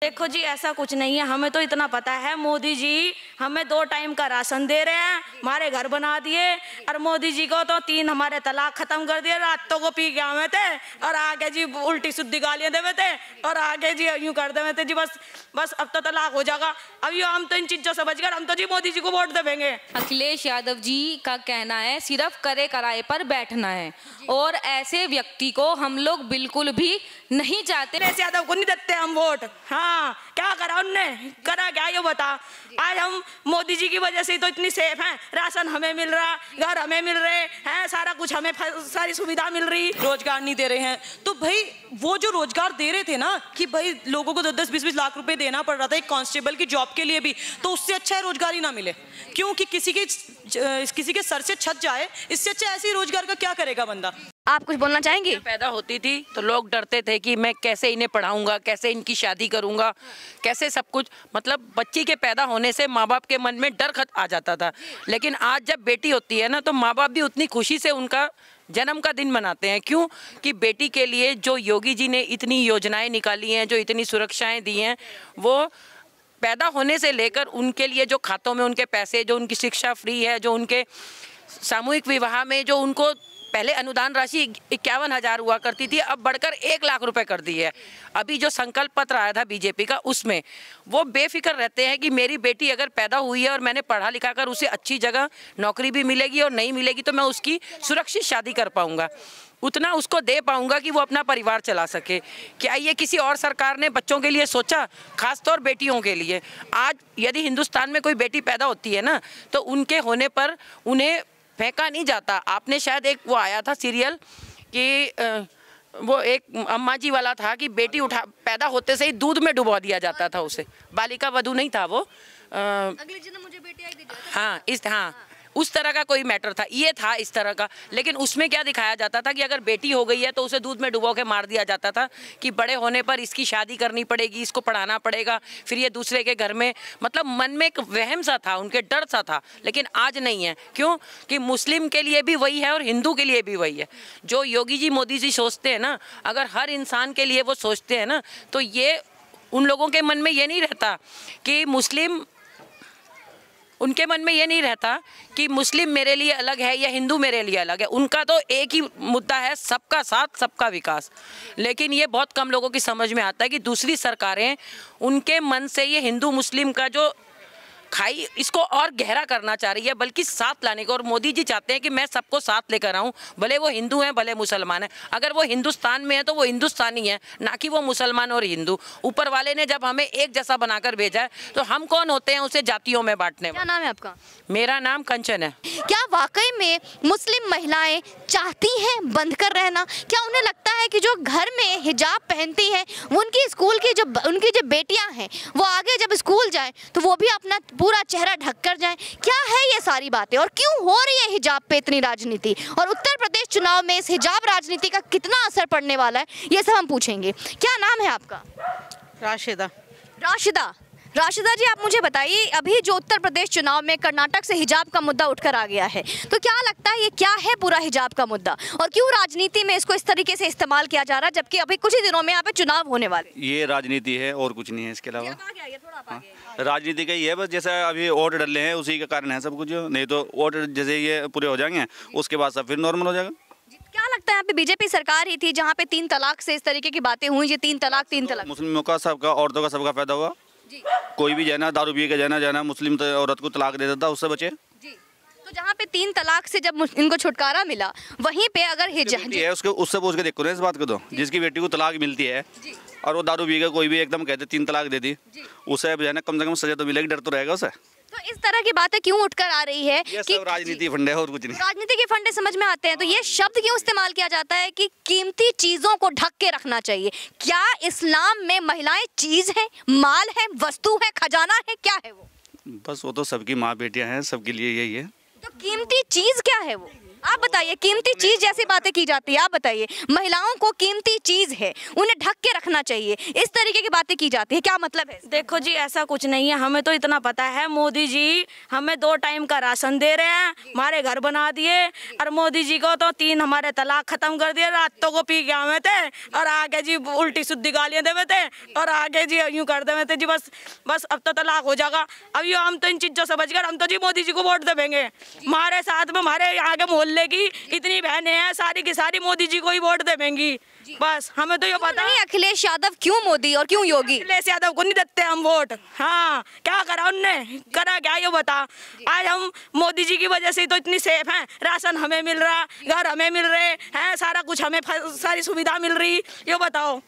देखो जी, ऐसा कुछ नहीं है, हमें तो इतना पता है मोदी जी हमें 2 टाइम का राशन दे रहे हैं, हमारे घर बना दिए। और मोदी जी को तो 3 हमारे तलाक खत्म कर दिए, रातों को पी के आवे थे और आगे जी उल्टी सुद्धी गालियां देवे थे और आगे जी यूं कर देवे थे जी। बस अब तो तलाक हो जाएगा। अब ये हम तो इन चीजों से बच गए, हम तो जी मोदी जी को वोट देंगे। अखिलेश यादव जी का कहना है सिर्फ करे कराए पर बैठना है और ऐसे व्यक्ति को हम लोग बिल्कुल भी नहीं चाहते। अखिलेश यादव को नहीं देते हम वोट। हाँ, क्या करा उनने, करा क्या ये बता। आज हम मोदी जी की वजह से तो इतनी सेफ हैं, राशन हमें मिल रहा, घर हमें मिल रहे हैं, सारा कुछ हमें सारी सुविधा मिल रही। रोजगार नहीं दे रहे हैं तो भाई वो जो रोजगार दे रहे थे ना कि भाई लोगों को 10-10, 20-20 लाख रुपए देना पड़ रहा था एक कांस्टेबल की जॉब के लिए भी, तो उससे अच्छा है रोजगार ही ना मिले। क्योंकि किसी के सर से छत जाए, इससे अच्छा ऐसे ही रोजगार का क्या करेगा बंदा। आप कुछ बोलना चाहेंगे? पैदा होती थी तो लोग डरते थे कि मैं कैसे इन्हें पढ़ाऊंगा, कैसे इनकी शादी करूंगा, कैसे सब कुछ, मतलब बच्ची के पैदा होने से माँ बाप के मन में डर आ जाता था। लेकिन आज जब बेटी होती है ना तो माँ बाप भी उतनी खुशी से उनका जन्म का दिन मनाते हैं। क्यों कि बेटी के लिए जो योगी जी ने इतनी योजनाएं निकाली हैं, जो इतनी सुरक्षाएं दी हैं, वो पैदा होने से लेकर उनके लिए जो खातों में उनके पैसे, जो उनकी शिक्षा फ्री है, जो उनके सामूहिक विवाह में जो उनको पहले अनुदान राशि 51,000 हुआ करती थी, अब बढ़कर 1 लाख रुपए कर दी है। अभी जो संकल्प पत्र आया था बीजेपी का, उसमें वो बेफिक्र रहते हैं कि मेरी बेटी अगर पैदा हुई है और मैंने पढ़ा लिखा कर उसे अच्छी जगह नौकरी भी मिलेगी और नहीं मिलेगी तो मैं उसकी सुरक्षित शादी कर पाऊंगा, उतना उसको दे पाऊंगा कि वो अपना परिवार चला सके। क्या ये किसी और सरकार ने बच्चों के लिए सोचा, खासतौर बेटियों के लिए? आज यदि हिंदुस्तान में कोई बेटी पैदा होती है ना तो उनके होने पर उन्हें फेंका नहीं जाता। आपने शायद एक वो आया था सीरियल कि वो एक अम्मा जी वाला था कि बेटी पैदा होते से ही दूध में डुबा दिया जाता था उसे, बालिका वधू नहीं था वो, अगले जन्म मुझे बेटी आई दीजिए। हाँ उस तरह का कोई मैटर था, ये था इस तरह का। लेकिन उसमें क्या दिखाया जाता था कि अगर बेटी हो गई है तो उसे दूध में डुबो के मार दिया जाता था कि बड़े होने पर इसकी शादी करनी पड़ेगी, इसको पढ़ाना पड़ेगा, फिर ये दूसरे के घर में, मतलब मन में एक वहम सा था, उनके डर सा था। लेकिन आज नहीं है। क्यों कि मुस्लिम के लिए भी वही है और हिंदू के लिए भी वही है। जो योगी जी मोदी जी सोचते हैं ना, अगर हर इंसान के लिए वो सोचते हैं ना तो ये उन लोगों के मन में ये नहीं रहता कि मुस्लिम, उनके मन में ये नहीं रहता कि मुस्लिम मेरे लिए अलग है या हिंदू मेरे लिए अलग है। उनका तो एक ही मुद्दा है, सबका साथ सबका विकास। लेकिन ये बहुत कम लोगों की समझ में आता है कि दूसरी सरकारें उनके मन से ये हिंदू मुस्लिम का जो खाई इसको और गहरा करना चाह रही है, बल्कि साथ लाने को। और मोदी जी चाहते हैं कि मैं सबको साथ लेकर आऊं, भले वो हिंदू हैं भले मुसलमान हैं। अगर वो हिंदुस्तान में है तो वो हिंदुस्तानी है, ना कि वो मुसलमान और हिंदू। ऊपर वाले ने जब हमें एक जैसा बनाकर भेजा है तो हम कौन होते हैं उसे जातियों में बांटने। क्या नाम है आपका? मेरा नाम कंचन है। क्या वाकई में मुस्लिम महिलाएं चाहती हैं बंद कर रहना? क्या उन्हें लगता है कि जो घर में हिजाब पहनती हैं उनकी स्कूल की उनकी जो बेटियां हैं वो आगे जब स्कूल जाएं तो वो भी अपना पूरा चेहरा ढक कर जाएं? क्या है ये सारी बातें और क्यों हो रही है हिजाब पे इतनी राजनीति? और उत्तर प्रदेश चुनाव में इस हिजाब राजनीति का कितना असर पड़ने वाला है, ये सब हम पूछेंगे। क्या नाम है आपका? राशिदा। राशिदा जी, आप मुझे बताइए, अभी जो उत्तर प्रदेश चुनाव में कर्नाटक से हिजाब का मुद्दा उठकर आ गया है, तो क्या लगता है ये क्या है पूरा हिजाब का मुद्दा और क्यों राजनीति में इसको इस तरीके से इस्तेमाल किया जा रहा है, जबकि अभी कुछ ही दिनों में यहाँ पे चुनाव होने वाले? ये राजनीति है और कुछ नहीं है इसके अलावा। राजनीति का ही है बस, जैसा अभी वोट डले हैं उसी के कारण है सब कुछ। नहीं तो वोट जैसे ये पूरे हो जाएंगे उसके बाद सब फिर नॉर्मल हो जाएगा। क्या लगता है यहाँ पे बीजेपी सरकार ही थी जहाँ पे 3 तलाक से इस तरीके की बातें हुई, ये 3 तलाक मुस्लिमों का सबका, औरतों का सबका फायदा हुआ। कोई भी जाना दारू पी के जाना मुस्लिम औरत को तलाक दे देता, उससे बचे। तो जहाँ पे 3 तलाक से जब इनको छुटकारा मिला, वहीं पे अगर हिजाब है उससे पूछ के देखो ना इस बात को, तो जिसकी बेटी को तलाक मिलती है और वो दारू पी के कोई भी एकदम कहते 3 तलाक दे दी, उसे कम से कम सजा तो मिलेगी, डर तो रहेगा उसे। तो इस तरह की बातें क्यों उठकर आ रही है ये सब राजनीति फंडे है और कुछ नहीं। राजनीति के फंडे समझ में आते हैं, तो ये शब्द क्यों इस्तेमाल किया जाता है कि कीमती चीजों को ढक के रखना चाहिए? क्या इस्लाम में महिलाएं चीज है, माल है, वस्तु है, खजाना है, क्या है वो? बस वो तो सबकी माँ बेटियां हैं, सबके लिए यही है। तो कीमती चीज क्या है वो? आप बताइए, कीमती चीज जैसी बातें की जाती है, आप बताइए महिलाओं को कीमती चीज है, उन्हें ढक के रखना चाहिए, इस तरीके की बातें की जाती है, क्या मतलब है? देखो जी, ऐसा कुछ नहीं है, हमें तो इतना पता है मोदी जी हमें 2 टाइम का राशन दे रहे हैं, हमारे घर बना दिए, और मोदी जी को तो 3 हमारे तलाक खत्म कर दिए, रातों को पी के आवे थे और आगे जी उल्टी सुद्धी गालियां देवे थे और आगे जी यूं कर देवे थे जी, बस अब तो तलाक हो जाएगा। अब ये हम तो इन चीजों से बच गए, हम तो जी मोदी जी को वोट देंगे। हमारे साथ में हमारे यहाँ के मोहल्ले की इतनी बहनें हैं, सारी की सारी मोदी जी को ही वोट देंगी। बस हमें तो ये पता नहीं अखिलेश यादव क्यों मोदी और क्यों योगी? अखिलेश यादव को नहीं देते हम वोट। हाँ, क्या करा उनने, करा क्या ये बता। आज हम मोदी जी की वजह से तो इतनी सेफ हैं, राशन हमें मिल रहा, घर हमें मिल रहे हैं, सारा कुछ हमें सारी सुविधा मिल रही, ये बताओ,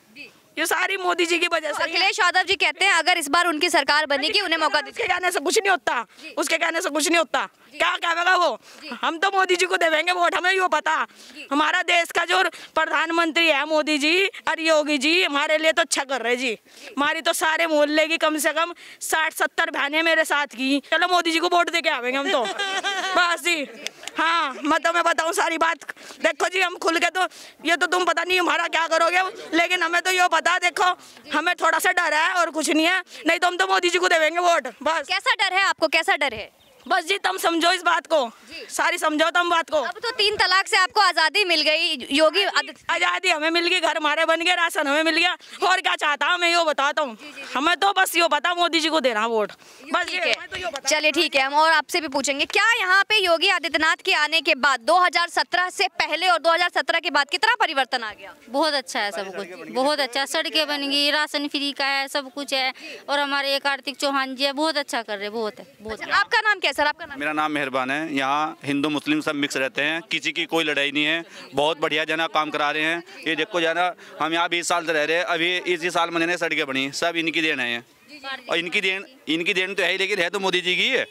ये सारी मोदी जी की वजह से। अखिलेश यादव जी कहते हैं अगर इस बार उनकी सरकार बनेगी उन्हें मौका दीजिए। उसके कहने से कुछ नहीं होता, उसके कहने से कुछ नहीं होता, क्या कहेगा वो। हम तो मोदी जी को देंगे वोट, हमें ये पता। हमारा देश का जो प्रधानमंत्री है मोदी जी और योगी जी हमारे लिए तो अच्छा कर रहे जी। हमारी तो सारे मोहल्ले की कम से कम 60-70 बहनें मेरे साथ की, चलो मोदी जी को वोट दे के आवेंगे हम तो बस जी। हाँ, मैं तुम्हें बताऊँ सारी बात, देखो जी हम खुल के तो ये तो तुम पता नहीं हमारा क्या करोगे, लेकिन हमें तो ये पता, देखो हमें थोड़ा सा डर है और कुछ नहीं है, नहीं तो हम तो मोदी जी को देंगे वोट बस। कैसा डर है आपको, कैसा डर है? बस जी तुम समझो इस बात को, सारी समझो तुम बात को। अब तो 3 तलाक से आपको आजादी मिल गई, योगी आजादी हमें मिल गई, घर हमारे बन गए, राशन हमें मिल गया, और क्या चाहता हूँ मैं यो बताता हूँ। हमें तो बस यो पता मोदी जी को देना वोट बस। ठीक है, चलिए ठीक है, हम और आपसे भी पूछेंगे क्या यहाँ पे योगी आदित्यनाथ के आने के बाद 2017 से पहले और 2017 के बाद कितना परिवर्तन आ गया? बहुत अच्छा है, सब कुछ बहुत अच्छा, सड़कें बन गई, राशन फ्री का है, सब कुछ है, और हमारे एक कार्तिक चौहान जी है, बहुत अच्छा कर रहे, बहुत है बहुत। आपका नाम क्या है सर? आपका नाम? मेरा नाम मेहरबान है। यहाँ हिंदू मुस्लिम सब मिक्स रहते हैं, किसी की कोई लड़ाई नहीं है, बहुत बढ़िया जना काम करा रहे हैं। ये देखो जना, हम यहाँ 20 साल से रह रहे हैं, अभी इसी साल महीने सड़कें बनी, सब इनकी देन है, और इनकी देन तो है ही, लेकिन है तो मोदी जी की है।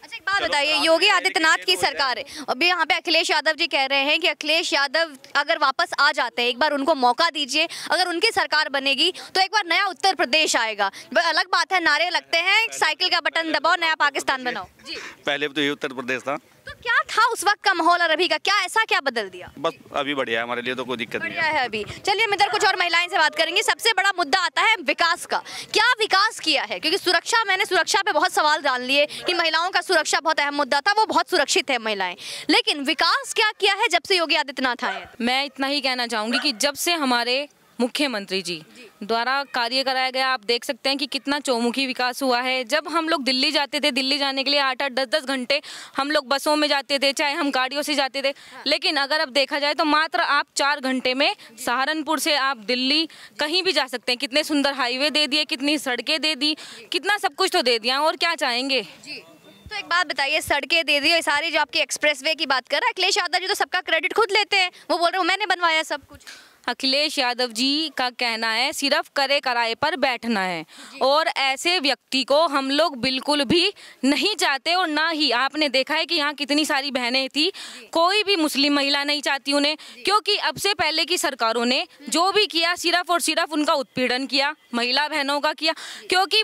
अच्छा, एक बात बताइए, योगी आदित्यनाथ की सरकार है, अभी यहाँ पे अखिलेश यादव जी कह रहे हैं कि अखिलेश यादव अगर वापस आ जाते हैं, एक बार उनको मौका दीजिए, अगर उनकी सरकार बनेगी तो एक बार नया उत्तर प्रदेश आएगा। अलग बात है, नारे लगते हैं, साइकिल का बटन दबाओ, नया पाकिस्तान बनाओ जी। पहले तो ये उत्तर प्रदेश था, तो क्या था उस वक्त का माहौल और अभी का, क्या ऐसा क्या बदल दिया? बस अभी बढ़िया है, हमारे लिए तो कोई दिक्कत नहीं बढ़िया है अभी। चलिए हम इधर कुछ और महिलाएं से बात करेंगे। सबसे बड़ा मुद्दा आता है विकास का, क्या विकास किया है? क्योंकि मैंने सुरक्षा पे बहुत सवाल डाल लिए कि महिलाओं का सुरक्षा बहुत अहम मुद्दा था, वो बहुत सुरक्षित है महिलाएं, लेकिन विकास क्या किया है जब से योगी आदित्यनाथ आए? मैं इतना ही कहना चाहूँगी कि जब से हमारे मुख्यमंत्री जी द्वारा कार्य कराया गया, आप देख सकते हैं कि कितना चौमुखी विकास हुआ है। जब हम लोग दिल्ली जाते थे, दिल्ली जाने के लिए 8-8, 10-10 घंटे हम लोग बसों में जाते थे, चाहे हम गाड़ियों से जाते थे, लेकिन अगर अब देखा जाए तो मात्र आप 4 घंटे में सहारनपुर से आप दिल्ली कहीं भी जा सकते हैं। कितने सुंदर हाईवे दे दिए, कितनी सड़कें दे दी, कितना सब कुछ तो दे दिया, और क्या चाहेंगे। तो एक बात बताइए, सड़कें दे दी, सारी जो आपकी एक्सप्रेसवे की बात कर रहा है, अखिलेश यादव जी तो सबका क्रेडिट खुद लेते हैं, वो बोल रहे हैं मैंने बनवाया सब कुछ। अखिलेश यादव जी का कहना है सिर्फ करे कराए पर बैठना है, और ऐसे व्यक्ति को हम लोग बिल्कुल भी नहीं चाहते। और ना ही आपने देखा है कि यहाँ कितनी सारी बहनें थी, कोई भी मुस्लिम महिला नहीं चाहती उन्हें, क्योंकि अब से पहले की सरकारों ने जो भी किया सिर्फ और सिर्फ उनका उत्पीड़न किया, महिला बहनों का किया। क्योंकि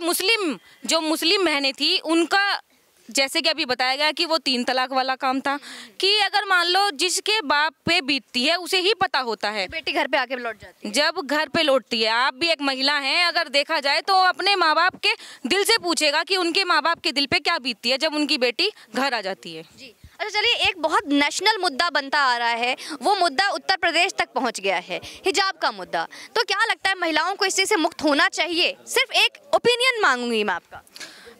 जो मुस्लिम बहनें थी उनका, जैसे कि अभी बताया गया कि वो 3 तलाक वाला काम था, कि अगर मान लो जिसके बाप पे बीतती है उसे ही पता होता है, बेटी घर पे आके लौट जाती है। जब घर पे लौटती है, आप भी एक महिला हैं, अगर देखा जाए तो अपने माँ बाप के दिल से पूछेगा कि उनके माँ बाप के दिल पे क्या बीतती है जब उनकी बेटी घर आ जाती है जी। अच्छा चलिए, एक बहुत नेशनल मुद्दा बनता आ रहा है, वो मुद्दा उत्तर प्रदेश तक पहुंच गया है, हिजाब का मुद्दा। तो क्या लगता है महिलाओं को इस चीज से मुक्त होना चाहिए? सिर्फ एक ओपिनियन मांगूंगी मैं आपका।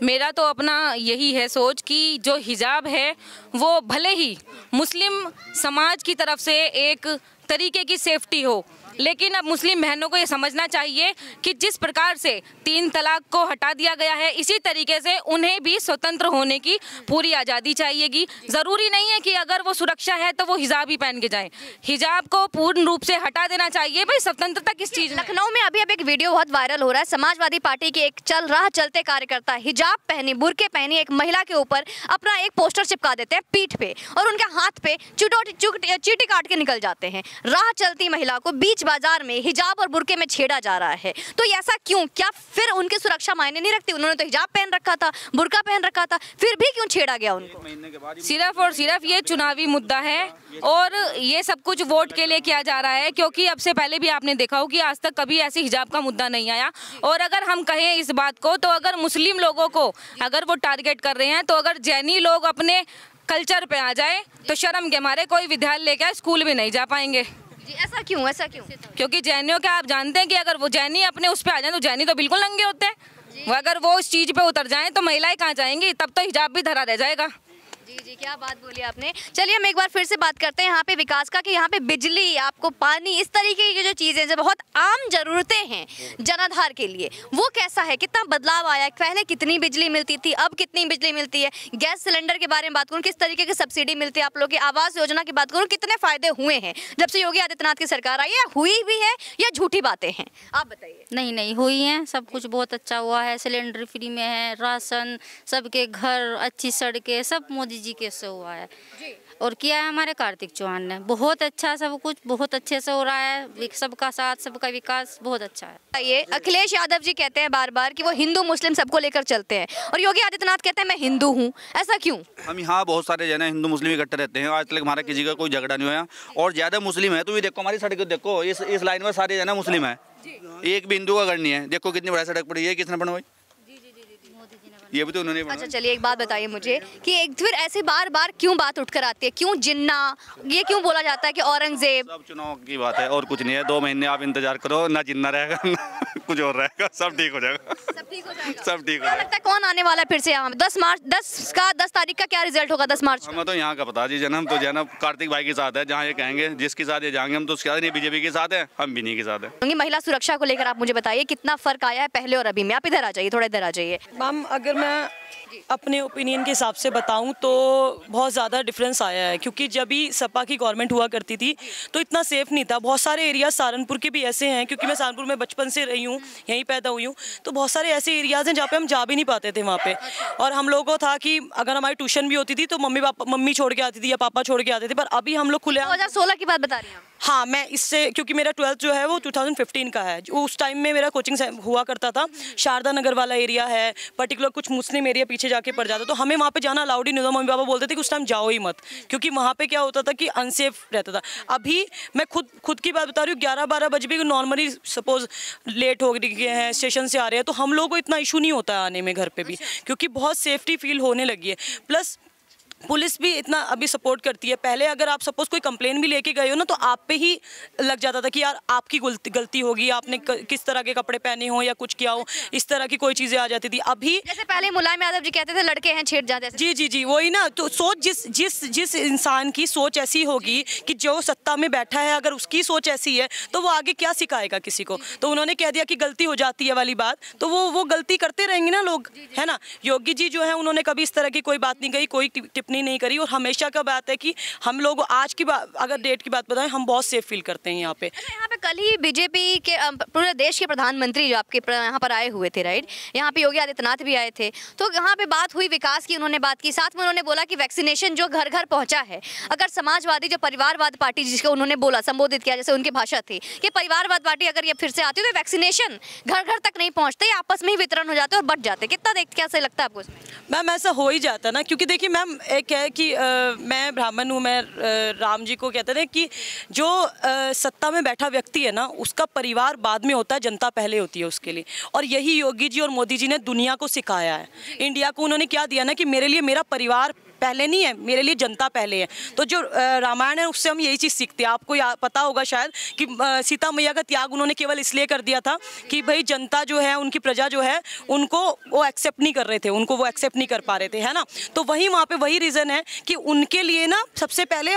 मेरा तो अपना यही है सोच कि जो हिजाब है वो भले ही मुस्लिम समाज की तरफ से एक तरीके की सेफ्टी हो, लेकिन अब मुस्लिम बहनों को ये समझना चाहिए कि जिस प्रकार से 3 तलाक को हटा दिया गया है, इसी तरीके से उन्हें भी स्वतंत्र होने की पूरी आज़ादी चाहिएगी। ज़रूरी नहीं है कि अगर वो सुरक्षा है तो वो हिजाब ही पहन के जाएं, हिजाब को पूर्ण रूप से हटा देना चाहिए। भाई स्वतंत्रता किस चीज़ में? लखनऊ में अभी एक वीडियो बहुत वायरल हो रहा है, समाजवादी पार्टी के एक चलते कार्यकर्ता हिजाब पहनी, बुर्के पहनी एक महिला के ऊपर अपना एक पोस्टर चिपका देते हैं पीठ पे, और उनके हाथ पे चीटी काट के निकल जाते हैं। राह चलती महिला को बीच बाजार में हिजाब और बुर्के में छेड़ा जा रहा है, तो ऐसा क्यों? क्या फिर उनकी सुरक्षा मायने नहीं रखती? उन्होंने तो हिजाब पहन रखा था, बुर्का पहन रखा था, फिर भी क्यों छेड़ा गया उनको? सिर्फ और सिर्फ ये चुनावी मुद्दा है और ये सब कुछ वोट के लिए किया जा रहा है, क्योंकि अब से पहले भी आपने देखा हो कि आज तक कभी ऐसे हिजाब का मुद्दा नहीं आया। और अगर हम कहें इस बात को, तो अगर मुस्लिम लोगों को अगर वो टारगेट कर रहे हैं, तो अगर जैनी लोग अपने कल्चर पे आ जाए तो शर्म के मारे कोई विद्यालय लेकर स्कूल भी नहीं जा पाएंगे। जी, ऐसा क्यों? ऐसा क्यों? क्योंकि जैनियों का आप जानते हैं कि अगर वो जैनी अपने उस पे आ जाए तो जैनी तो बिल्कुल नंगे होते हैं, वो अगर वो इस चीज पे उतर जाएं तो महिलाएं कहाँ जाएंगी? तब तो हिजाब भी धरा रह जाएगा। जी जी, क्या बात बोली आपने। चलिए हम एक बार फिर से बात करते हैं यहाँ पे विकास का, कि यहाँ पे बिजली, आपको पानी, इस तरीके की जो चीज़ें जो बहुत आम ज़रूरतें हैं जनाधार के लिए, वो कैसा है? कितना बदलाव आया है? पहले कितनी बिजली मिलती थी, अब कितनी बिजली मिलती है? गैस सिलेंडर के बारे में बात करूँ, किस तरीके की सब्सिडी मिलती है आप लोग की? आवास योजना की बात करूँ, कितने फ़ायदे हुए हैं जब से योगी आदित्यनाथ की सरकार आई है? हुई भी है या झूठी बातें हैं? आप बताइए। नहीं नहीं हुई हैं, सब कुछ बहुत अच्छा हुआ है। सिलेंडर फ्री में है, राशन, सबके घर, अच्छी सड़कें, सब मोदी जी के से हुआ है। और किया है हमारे कार्तिक चौहान ने, बहुत अच्छा, सब कुछ बहुत अच्छे से हो रहा है। सबका साथ, सबका विकास बहुत अच्छा है। ये अखिलेश यादव जी कहते हैं बार बार कि वो हिंदू मुस्लिम सबको लेकर चलते हैं, और योगी आदित्यनाथ कहते हैं मैं हिंदू हूँ, ऐसा क्यों? हम यहाँ बहुत सारे जो है हिंदू मुस्लिम इकट्ठे रहते हैं, आज तक हमारा किसी का कोई झगड़ा नहीं हुआ। और ज़्यादा मुस्लिम है तो ये देखो, हमारी सड़क देखो, इस लाइन में सारे जो है मुस्लिम है, एक भी हिंदू का घर नहीं है। देखो कितनी बड़ी सड़क पड़ी है, किसने बनवाई? ये भी तो उन्होंने अच्छा चलिए एक बात बताइए मुझे कि एक फिर ऐसे बार बार क्यों बात उठकर आती है? क्यों जिन्ना, ये क्यों बोला जाता है कि औरंगजेब? सब चुनाव की बात है और कुछ नहीं है। 2 महीने आप इंतजार करो, ना जिन्ना रहेगा ना कुछ और रहेगा, सब ठीक हो जाएगा। सब ठीक हो जाएगा। सब ठीक हो क्या जाएगा। लगता है कौन आने वाला है फिर से यहाँ? 10 तारीख का क्या रिजल्ट होगा? 10 मार्च हमें तो यहाँ का पता जी, जन्म तो जन्म कार्तिक भाई के साथ है, जहाँ ये कहेंगे जिसके साथ ये जाएंगे हम, तो उसके साथ नहीं, बीजेपी के साथ है, हम भी नहीं के साथ है। महिला सुरक्षा को लेकर आप मुझे बताइए कितना फर्क आया है पहले और अभी में? आप इधर आ जाइए, थोड़ा इधर आ जाइए। मैम अगर मैं अपने ओपिनियन के हिसाब से बताऊं तो बहुत ज़्यादा डिफरेंस आया है, क्योंकि जब भी सपा की गवर्नमेंट हुआ करती थी तो इतना सेफ नहीं था। बहुत सारे एरिया सहारनपुर के भी ऐसे हैं, क्योंकि मैं सहारनपुर में बचपन से रही हूँ, यहीं पैदा हुई हूँ, तो बहुत सारे ऐसे एरियाज़ हैं जहाँ पे हम जा भी नहीं पाते थे वहाँ पे। और हम लोगों को था कि अगर हमारी ट्यूशन भी होती थी तो मम्मी छोड़ के आती थी या पापा छोड़ के आते थे, पर अभी हम लोग खुले। 2016 की बात बता रही हूँ। हाँ, मैं इससे, क्योंकि मेरा 12th जो है वो 2015 का है, उस टाइम में मेरा कोचिंग हुआ करता था। शारदा नगर वाला एरिया है, पर्टिकुलर कुछ मुस्लिम एरिया पीछे जाके पड़ जाता, तो हमें वहाँ पे जाना अलाउड ही नहीं होता। मम्मी पापा बोलते थे कि उस टाइम जाओ ही मत, क्योंकि वहाँ पे क्या होता था कि अनसेफ रहता था। अभी मैं खुद की बात बता रही हूँ, 11-12 बजे भी नॉर्मली सपोज लेट हो गए हैं, स्टेशन से आ रहे हैं, तो हम लोगों को इतना इशू नहीं होता है आने में घर पे भी, क्योंकि बहुत सेफ्टी फील होने लगी है। प्लस पुलिस भी इतना अभी सपोर्ट करती है। पहले अगर आप सपोज कोई कंप्लेन भी लेके गए हो ना, तो आप पे ही लग जाता था कि यार आपकी गलती होगी, आपने किस तरह के कपड़े पहने हो या कुछ किया हो, इस तरह की कोई चीज़ें आ जाती थी। अभी जैसे पहले मुलायम यादव जी कहते थे लड़के हैं छेड़ जाते। जी जी जी, वही ना। तो सोच जिस इंसान की सोच ऐसी होगी कि जो सत्ता में बैठा है, अगर उसकी सोच ऐसी है तो वो आगे क्या सिखाएगा किसी को? तो उन्होंने कह दिया कि गलती हो जाती है वाली बात, तो वो गलती करते रहेंगे ना लोग, है ना। योगी जी जो है उन्होंने कभी इस तरह की कोई बात नहीं कही, कोई टिप्पणी नहीं करी, और हमेशा का बात है कि हम लोग आज की बात, अगर डेट की बात बताएं, हम बहुत सेफ फील करते हैं यहाँ पे। यहाँ पे कल ही बीजेपी के पूरे देश के प्रधानमंत्री जो आपके यहाँ पर आए हुए थे, राइट, यहाँ पे योगी आदित्यनाथ भी आए थे, तो यहाँ पे बात हुई विकास की, उन्होंने बात की, साथ में उन्होंने बोला कि वैक्सीनेशन जो घर घर पहुंचा है, अगर समाजवादी जो परिवारवाद पार्टी जिसको उन्होंने बोला, संबोधित किया, जैसे उनकी भाषा थी कि परिवारवाद पार्टी अगर ये फिर से आती तो वैक्सीनेशन घर घर तक नहीं पहुंचते, आपस में ही वितरण हो जाते और बट जाते। कितना कैसे लगता है आपको? मैम ऐसा हो ही जाता ना, क्योंकि देखिए मैम एक है कि मैं ब्राह्मण हूँ, मैं राम जी को कहते हैं कि जो सत्ता में बैठा व्यक्ति है ना, उसका परिवार बाद में होता है, जनता पहले होती है उसके लिए। और यही योगी जी और मोदी जी ने दुनिया को सिखाया है। इंडिया को उन्होंने क्या दिया ना कि मेरे लिए मेरा परिवार पहले नहीं है, मेरे लिए जनता पहले है। तो जो रामायण है उससे हम यही चीज़ सीखते हैं। आपको पता होगा शायद कि सीता मैया का त्याग उन्होंने केवल इसलिए कर दिया था कि भाई जनता जो है, उनकी प्रजा जो है, उनको वो एक्सेप्ट नहीं कर रहे थे, उनको वो एक्सेप्ट नहीं कर पा रहे थे, है ना। तो वहाँ पे वही रीज़न है कि उनके लिए ना सबसे पहले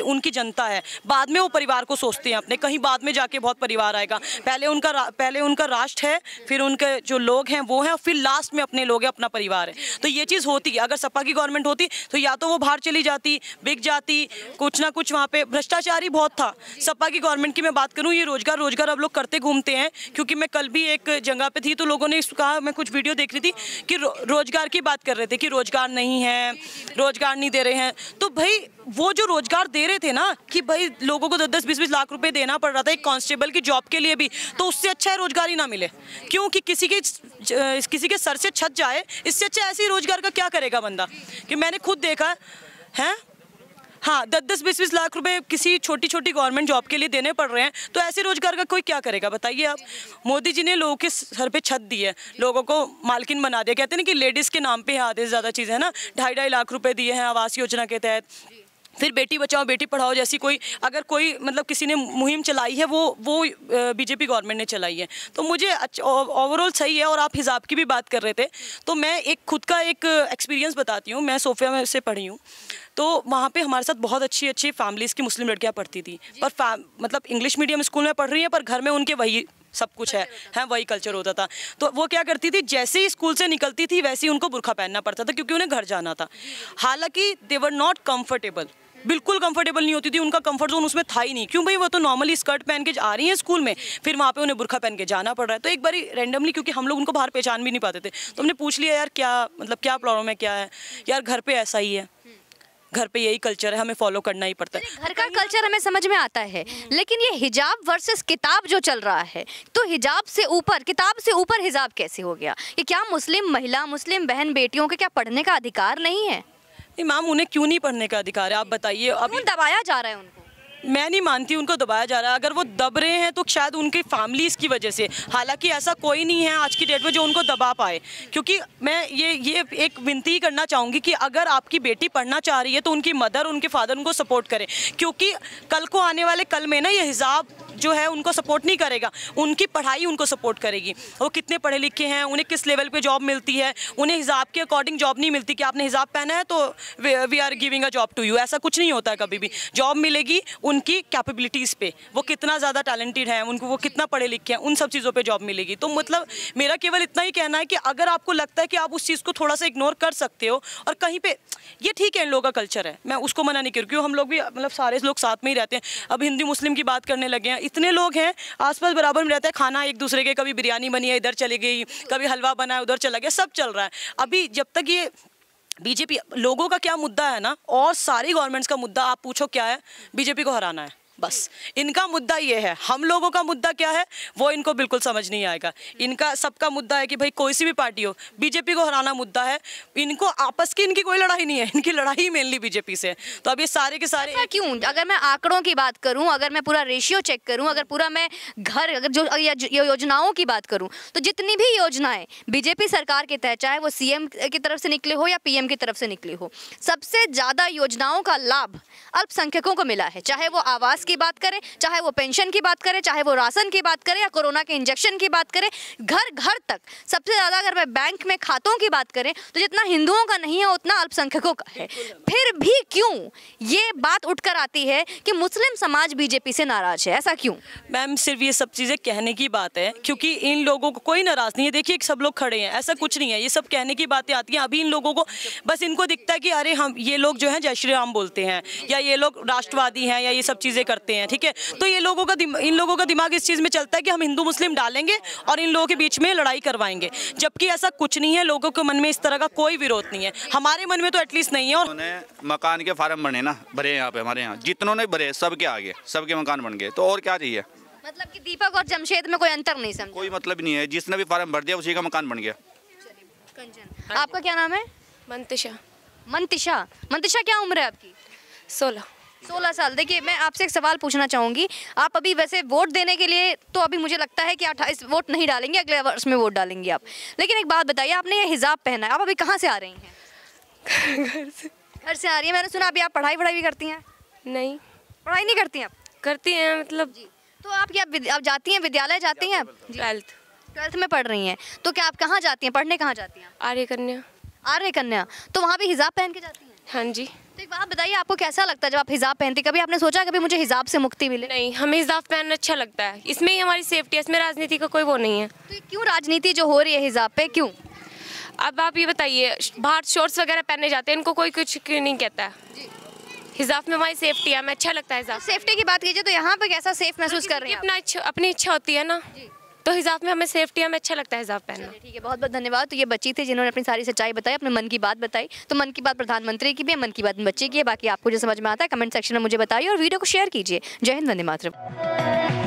उनकी जनता है, बाद में वो परिवार को सोचते हैं अपने, कहीं बाद में जाके बहुत परिवार आएगा। पहले उनका राष्ट्र है, फिर उनके जो लोग हैं वो हैं, और फिर लास्ट में अपने लोग हैं, अपना परिवार है। तो ये चीज़ होती है। अगर सपा की गवर्नमेंट होती तो या तो वो बाहर चली जाती, बिक जाती, कुछ ना कुछ वहाँ पे भ्रष्टाचार ही बहुत था। सपा की गवर्नमेंट की मैं बात करूँ, ये रोजगार अब लोग करते घूमते हैं, क्योंकि मैं कल भी एक जगह पे थी तो लोगों ने कहा, मैं कुछ वीडियो देख रही थी कि रोजगार की बात कर रहे थे कि रोजगार नहीं है, रोजगार नहीं दे रहे हैं। तो भाई वो जो रोजगार दे रहे थे ना कि भाई लोगों को 10-10, 20-20 लाख रुपए देना पड़ रहा था एक कांस्टेबल की जॉब के लिए भी, तो उससे अच्छा है रोजगार ही ना मिले। क्योंकि किसी के सर से छत जाए, इससे अच्छा ऐसे ही रोजगार का क्या करेगा बंदा। कि मैंने खुद देखा है, हाँ 10-10, 20-20 लाख रुपए किसी छोटी गवर्नमेंट जॉब के लिए देने पड़ रहे हैं, तो ऐसे रोजगार का कोई क्या करेगा बताइए आप। मोदी जी ने लोगों के सर पे छत दी है, लोगों को मालकिन बना दिया। कहते हैं ना कि लेडीज़ के नाम पे आधे से ज़्यादा चीज़ें है ना, 2.5 लाख रुपए दिए हैं आवास योजना के तहत। फिर बेटी बचाओ बेटी पढ़ाओ जैसी कोई अगर कोई मतलब किसी ने मुहिम चलाई है, वो बीजेपी गवर्नमेंट ने चलाई है। तो मुझे ओवरऑल सही है। और आप हिजाब की भी बात कर रहे थे, तो मैं एक खुद का एक एक्सपीरियंस बताती हूँ। मैं सोफिया में से पढ़ी हूँ, तो वहाँ पे हमारे साथ बहुत अच्छी फैमिलीज़ की मुस्लिम लड़कियाँ पढ़ती थी, पर मतलब इंग्लिश मीडियम स्कूल में पढ़ रही हैं, पर घर में उनके वही सब कुछ है वही कल्चर होता था। तो वो क्या करती थी, जैसे ही स्कूल से निकलती थी वैसे ही उनको बुर्का पहनना पड़ता था, क्योंकि उन्हें घर जाना था। हालांकि दे वर नॉट कंफर्टेबल, बिल्कुल कंफर्टेबल नहीं होती थी, उनका कंफर्ट जोन उसमें था ही नहीं। क्यों भाई, वो तो नॉर्मली स्कर्ट पहन के आ रही हैं स्कूल में, फिर वहाँ पे उन्हें बुर्का पहन के जाना पड़ रहा है। तो एक बारी रैंडमली, क्योंकि हम लोग उनको बाहर पहचान भी नहीं पाते थे, तो हमने पूछ लिया यार क्या मतलब क्या प्रॉब्लम है, क्या है यार, घर पे ऐसा ही है, घर पे यही कल्चर है, हमें फॉलो करना ही पड़ता है। घर का कल्चर हमें समझ में आता है, लेकिन ये हिजाब वर्सेस किताब जो चल रहा है, तो हिजाब से ऊपर, किताब से ऊपर हिजाब कैसे हो गया? ये क्या मुस्लिम महिला, मुस्लिम बहन बेटियों के क्या पढ़ने का अधिकार नहीं है? नहीं मैम, उन्हें क्यों नहीं पढ़ने का अधिकार है आप बताइए। अब दबाया जा रहा है उनको? मैं नहीं मानती उनको दबाया जा रहा है। अगर वो दब रहे हैं तो शायद उनकी फैमिलीज़ की वजह से, हालांकि ऐसा कोई नहीं है आज की डेट में जो उनको दबा पाए। क्योंकि मैं ये एक विनती करना चाहूँगी कि अगर आपकी बेटी पढ़ना चाह रही है तो उनकी मदर, उनके फादर उनको सपोर्ट करें, क्योंकि कल को आने वाले कल में ना ये हिजाब जो है उनको सपोर्ट नहीं करेगा, उनकी पढ़ाई उनको सपोर्ट करेगी। वो कितने पढ़े लिखे हैं, उन्हें किस लेवल पे जॉब मिलती है, उन्हें हिजाब के अकॉर्डिंग जॉब नहीं मिलती कि आपने हिजाब पहना है तो we are giving a job to you. ऐसा कुछ नहीं होता है कभी भी। जॉब मिलेगी उनकी कैपेबिलिटीज़ पे, वो कितना ज़्यादा टैलेंटेड है, उनको वो कितना पढ़े लिखे हैं, उन सब चीज़ों पे जॉब मिलेगी। तो मतलब मेरा केवल इतना ही कहना है कि अगर आपको लगता है कि आप उस चीज़ को थोड़ा सा इग्नोर कर सकते हो और कहीं पे ये ठीक है, इन लोगों का कल्चर है, मैं उसको मना नहीं करूँ, क्योंकि हम लोग भी मतलब सारे लोग साथ में ही रहते हैं। अब हिंदू मुस्लिम की बात करने लगे हैं, इतने लोग हैं आसपास बराबर में रहते हैं, खाना एक दूसरे के, कभी बिरयानी बनी है इधर चली गई, कभी हलवा बना है उधर चला गया, सब चल रहा है। अभी जब तक ये बीजेपी, लोगों का क्या मुद्दा है ना, और सारी गवर्नमेंट्स का मुद्दा आप पूछो क्या है, बीजेपी को हराना है, बस इनका मुद्दा ये है। हम लोगों का मुद्दा क्या है वो इनको बिल्कुल समझ नहीं आएगा। इनका सबका मुद्दा है कि भाई कोई सी भी पार्टी हो, बीजेपी को हराना मुद्दा है। इनको आपस की इनकी कोई लड़ाई नहीं है, इनकी लड़ाई मेनली बीजेपी से। तो अब ये सारे के सारे क्यों, अगर मैं आंकड़ों की बात करूं, अगर मैं पूरा रेशियो चेक करूं, अगर पूरा मैं घर, अगर जो योजनाओं की बात करूं, तो जितनी भी योजनाएं बीजेपी सरकार के तहत, चाहे वो सीएम की तरफ से निकले हो या पीएम की तरफ से निकले हो, सबसे ज्यादा योजनाओं का लाभ अल्पसंख्यकों को मिला है। चाहे वो आवास की बात करें, चाहे वो पेंशन की बात करें, चाहे वो राशन की बात करें या कोरोना के इंजेक्शन की बात करें, घर घर तक सबसे ज्यादा अगर मैं बैंक में खातों की बात करें तो जितना हिंदुओं का नहीं है उतना अल्पसंख्यकों का है। फिर भी क्यों ये बात उठकर आती है कि मुस्लिम समाज बीजेपी से नाराज है? ऐसा क्यों? मैम सिर्फ ये सब चीज़ें कहने की बात है, क्योंकि इन लोगों को कोई नाराज नहीं है। देखिए सब लोग खड़े हैं, ऐसा कुछ नहीं है, ये सब कहने की बातें आती हैं। अभी इन लोगों को बस इनको दिखता है कि अरे हम ये लोग जो हैं जय श्री राम बोलते हैं, या ये लोग राष्ट्रवादी हैं, या ये सब चीज़ें करते हैं, ठीक है। तो ये लोगों का इन लोगों का दिमाग इस चीज़ में चलता है कि हम हिंदू मुस्लिम डालेंगे और इन लोगों के बीच में लड़ाई करवाएंगे, जबकि ऐसा कुछ नहीं है। लोगों के मन में इस तरह का कोई विरोध नहीं है, हमारे मन में तो एटलीस्ट नहीं है। और मकान के फार्म बने ना, भरे यहाँ पे, हमारे यहाँ जितनों ने भरे सबके आगे सबके मकान बन गए, तो और क्या चाहिए? मतलब कि दीपक और जमशेद में कोई अंतर नहीं समझा? कोई मतलब नहीं है, जिसने भी फार्म भर दिया उसी का मकान बन गया। कंचन, आपका क्या नाम है? मंतिशा। मंतिशा, मंतिशा क्या उम्र है आपकी? 16 साल। देखिए मैं आपसे एक सवाल पूछना चाहूँगी, आप अभी वैसे वोट देने के लिए तो अभी मुझे लगता है कि 28 वोट नहीं डालेंगे, अगले वर्ष में वोट डालेंगे आप, लेकिन एक बात बताइए, आपने ये हिजाब पहना है, आप अभी कहाँ से आ रही हैं? घर से आ रही है। मैंने सुना अभी आप पढ़ाई भी करती हैं? नहीं, पढ़ाई नहीं करती हैं आप? करती हैं मतलब। तो आप क्या आप जाती हैं, विद्यालय जाती हैं? 12th में पढ़ रही हैं, तो क्या आप कहाँ जाती हैं, पढ़ने कहाँ जाती हैं? आर्य कन्या। आर्य कन्या, तो वहाँ भी हिजाब पहन के जाती हैं? हाँ जी। तो एक बात बताइए, आपको कैसा लगता है जब आप हिजाब पहनती? कभी आपने सोचा कभी मुझे हिजाब से मुक्ति मिले? नहीं, हमें हिजाब पहनना अच्छा लगता है, इसमें ही हमारी सेफ्टी है, इसमें राजनीति का कोई वो नहीं है। तो क्यों राजनीति जो हो रही है हिजाब पे, क्यों? अब आप ये बताइए, बाहर शॉर्ट्स वगैरह पहने जाते हैं, इनको कोई कुछ क्यों नहीं कहता है? हिजाब में हमारी सेफ्टी है, हमें अच्छा लगता है हिजाब। सेफ्टी की बात कीजिए तो यहाँ पे कैसा सेफ महसूस कर रहे हैं आप? अपनी इच्छा होती है ना, तो हिजाब में हमें सेफ्टी, हमें अच्छा लगता है हिजाब पहनना। ठीक है, बहुत बहुत धन्यवाद। तो ये बच्ची थी जिन्होंने अपनी सारी सच्चाई बताई, अपने मन की बात बताई। तो मन की बात प्रधानमंत्री की भी है, मन की बात बच्ची की है। बाकी आपको जो समझ में आता है कमेंट सेक्शन में मुझे बताइए और वीडियो को शेयर कीजिए। जय हिंद, वंदे मातरम।